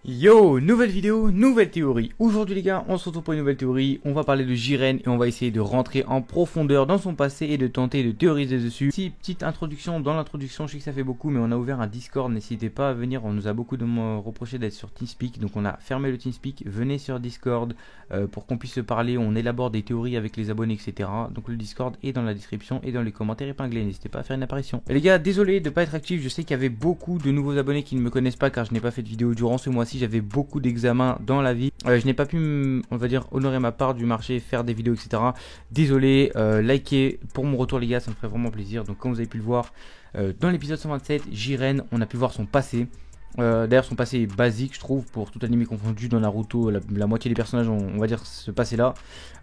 Yo, nouvelle vidéo, nouvelle théorie. Aujourd'hui les gars, on se retrouve pour une nouvelle théorie. On va parler de Jiren et on va essayer de rentrer en profondeur dans son passé et de tenter de théoriser dessus. Petite introduction, dans l'introduction, je sais que ça fait beaucoup, mais on a ouvert un Discord, n'hésitez pas à venir. On nous a beaucoup de me reproché d'être sur TeamSpeak, donc on a fermé le TeamSpeak. Venez sur Discord pour qu'on puisse se parler, on élabore des théories avec les abonnés, etc. Donc le Discord est dans la description et dans les commentaires épinglés, n'hésitez pas à faire une apparition. Et les gars, désolé de ne pas être actif, je sais qu'il y avait beaucoup de nouveaux abonnés qui ne me connaissent pas car je n'ai pas fait de vidéo durant ce mois-ci. J'avais beaucoup d'examens dans la vie, je n'ai pas pu, on va dire, honorer ma part du marché, faire des vidéos, etc. Désolé, likez pour mon retour les gars, ça me ferait vraiment plaisir. Donc comme vous avez pu le voir dans l'épisode 127, Jiren, on a pu voir son passé. D'ailleurs son passé est basique je trouve, pour tout anime confondu. Dans Naruto, la moitié des personnages on va dire ce passé là.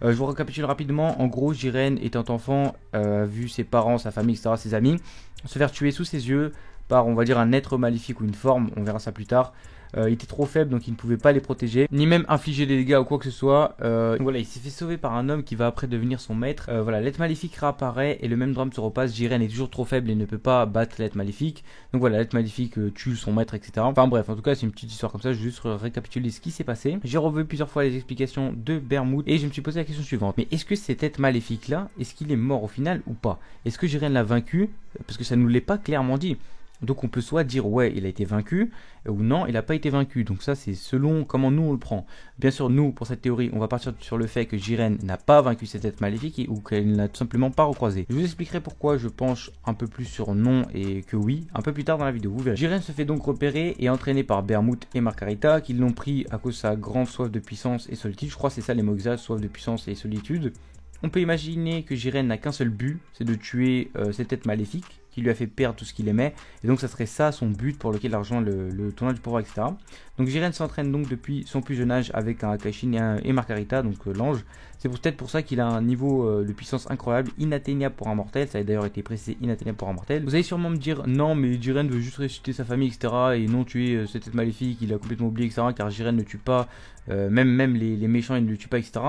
Je vous récapitule rapidement. En gros, Jiren étant enfant a vu ses parents, sa famille, etc., ses amis se faire tuer sous ses yeux par, on va dire, un être maléfique ou une forme, on verra ça plus tard. Il était trop faible donc il ne pouvait pas les protéger, ni même infliger des dégâts ou quoi que ce soit. Voilà, il s'est fait sauver par un homme qui va après devenir son maître. Voilà, l'être maléfique réapparaît et le même drame se repasse. Jiren est toujours trop faible et ne peut pas battre l'être maléfique. Donc voilà, l'être maléfique tue son maître, etc. Enfin bref, en tout cas c'est une petite histoire comme ça, je vais juste récapituler ce qui s'est passé. J'ai revu plusieurs fois les explications de Bermoud et je me suis posé la question suivante. Mais est-ce que cet être maléfique là, est-ce qu'il est mort au final ou pas? Est-ce que Jiren l'a vaincu? Parce que ça ne nous l'est pas clairement dit. Donc on peut soit dire ouais il a été vaincu ou non il n'a pas été vaincu. Donc ça c'est selon comment nous on le prend. Bien sûr nous pour cette théorie on va partir sur le fait que Jiren n'a pas vaincu cette être maléfique ou qu'elle n'a tout simplement pas recroisé. Je vous expliquerai pourquoi je penche un peu plus sur non et que oui un peu plus tard dans la vidéo, vous verrez. Jiren se fait donc repérer et entraîner par Bermoud et Margarita qui l'ont pris à cause de sa grande soif de puissance et solitude. Je crois que c'est ça les mots exacts, soif de puissance et solitude. On peut imaginer que Jiren n'a qu'un seul but, c'est de tuer cette tête maléfique qui lui a fait perdre tout ce qu'il aimait. Et donc ça serait ça son but pour lequel il rejoint le tournoi du pouvoir, etc. Donc Jiren s'entraîne donc depuis son plus jeune âge avec un Akaishin et Margarita, donc l'ange. C'est peut-être pour ça qu'il a un niveau de puissance incroyable, inatteignable pour un mortel. Ça a d'ailleurs été précisé, inatteignable pour un mortel. Vous allez sûrement me dire, non mais Jiren veut juste ressusciter sa famille, etc. Et non tuer cette tête maléfique, il a complètement oublié, etc. Car Jiren ne tue pas, même les méchants ils ne le tuent pas, etc.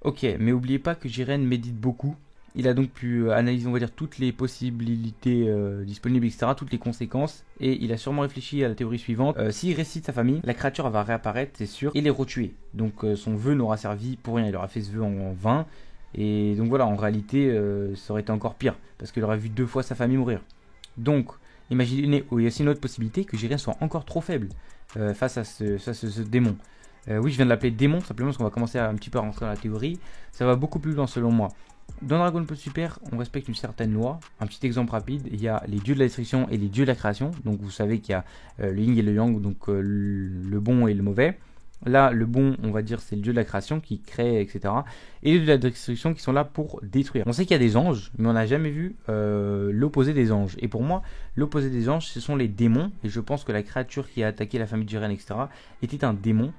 Ok, mais n'oubliez pas que Jiren médite beaucoup. Il a donc pu analyser, on va dire, toutes les possibilités disponibles, etc., toutes les conséquences. Et il a sûrement réfléchi à la théorie suivante. S'il ressuscite sa famille, la créature va réapparaître, c'est sûr, et les retuer. Donc son vœu n'aura servi pour rien. Il aura fait ce vœu en vain. Et donc voilà, en réalité, ça aurait été encore pire. Parce qu'il aurait vu 2 fois sa famille mourir. Donc, imaginez, il y a aussi une autre possibilité, que Jiren soit encore trop faible face à ce démon. Oui, je viens de l'appeler démon, simplement parce qu'on va commencer à un petit peu à rentrer dans la théorie. Ça va beaucoup plus loin selon moi. Dans Dragon Ball Super, on respecte une certaine loi. Un petit exemple rapide, il y a les dieux de la destruction et les dieux de la création. Donc vous savez qu'il y a le yin et le yang, donc le bon et le mauvais. Là, le bon, on va dire, c'est le dieu de la création qui crée, etc. Et les dieux de la destruction qui sont là pour détruire. On sait qu'il y a des anges, mais on n'a jamais vu l'opposé des anges. Et pour moi, l'opposé des anges, ce sont les démons. Et je pense que la créature qui a attaqué la famille de Jiren, etc., était un démon.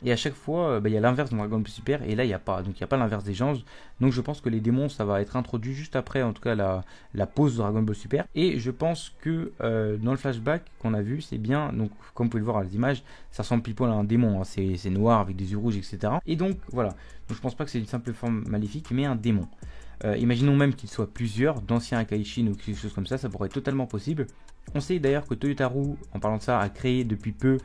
Et à chaque fois, il y a l'inverse dans Dragon Ball Super, et là il n'y a pas. Donc il n'y a pas l'inverse des anges. Donc je pense que les démons, ça va être introduit juste après, en tout cas, la pause de Dragon Ball Super. Et je pense que dans le flashback qu'on a vu, c'est bien, donc comme vous pouvez le voir à l'image, ça ressemble pile poil à un démon. Hein. C'est noir avec des yeux rouges, etc. Et donc voilà. Donc je pense pas que c'est une simple forme maléfique, mais un démon. Imaginons même qu'il soit plusieurs, d'anciens Akaishin ou quelque chose comme ça pourrait être totalement possible. On sait d'ailleurs que Toyotaru, en parlant de ça, a créé depuis peu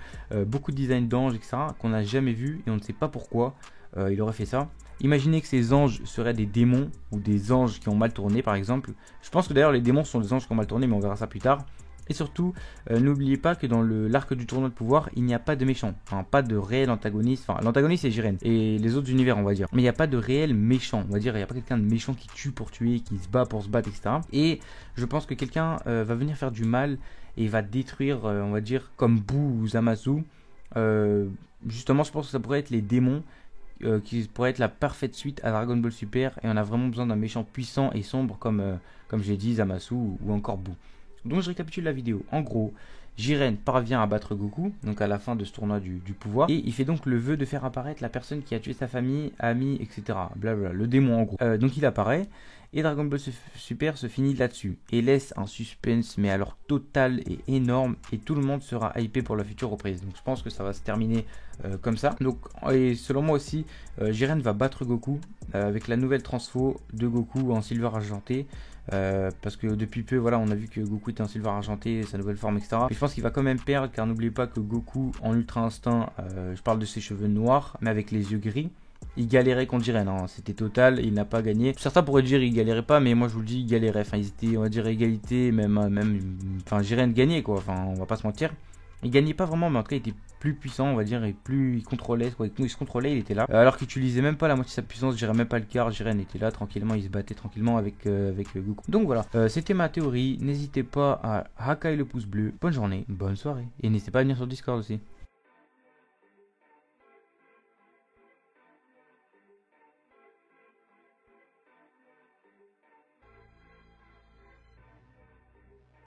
beaucoup de designs d'anges, etc. qu'on n'a jamais vu et on ne sait pas pourquoi il aurait fait ça. Imaginez que ces anges seraient des démons ou des anges qui ont mal tourné par exemple. Je pense que d'ailleurs les démons sont des anges qui ont mal tourné, mais on verra ça plus tard. Et surtout, n'oubliez pas que dans l'arc du tournoi de pouvoir, il n'y a pas de méchant, enfin, pas de réel antagoniste. Enfin, l'antagoniste c'est Jiren et les autres univers, on va dire. Mais il n'y a pas de réel méchant, on va dire. Il n'y a pas quelqu'un de méchant qui tue pour tuer, qui se bat pour se battre, etc. Et je pense que quelqu'un va venir faire du mal et va détruire, on va dire, comme Buu ou Zamasu. Justement, je pense que ça pourrait être les démons. Qui pourrait être la parfaite suite à Dragon Ball Super. Et on a vraiment besoin d'un méchant puissant et sombre comme j'ai dit, Zamasu ou encore Buu. Donc je récapitule la vidéo. En gros, Jiren parvient à battre Goku, donc à la fin de ce tournoi du pouvoir, et il fait donc le vœu de faire apparaître la personne qui a tué sa famille, amis, etc. Blablabla, le démon en gros. Donc il apparaît, Et Dragon Ball Super se finit là-dessus et laisse un suspense mais alors total et énorme, et tout le monde sera hypé pour la future reprise. Donc je pense que ça va se terminer comme ça. Donc, et selon moi aussi, Jiren va battre Goku avec la nouvelle transfo de Goku en Silver argenté. Parce que depuis peu, voilà, on a vu que Goku était en Silver argenté, sa nouvelle forme, etc. Mais je pense qu'il va quand même perdre, car n'oubliez pas que Goku en Ultra Instinct, je parle de ses cheveux noirs mais avec les yeux gris, il galérait contre Jiren, hein. C'était total, il n'a pas gagné. Certains pourraient dire il galérait pas, mais moi je vous le dis, il galérait. Enfin, ils étaient, on va dire, égalité, enfin, Jiren gagnait, quoi. Enfin, on va pas se mentir. Il gagnait pas vraiment, mais en tout cas, il était plus puissant, on va dire, et plus il contrôlait, quoi. Il se contrôlait, il était là. Alors qu'il utilisait même pas la moitié de sa puissance, je dirais même pas le quart. Jiren était là tranquillement, il se battait tranquillement avec Goku. Donc voilà, c'était ma théorie. N'hésitez pas à hacker le pouce bleu. Bonne journée, bonne soirée, et n'hésitez pas à venir sur Discord aussi.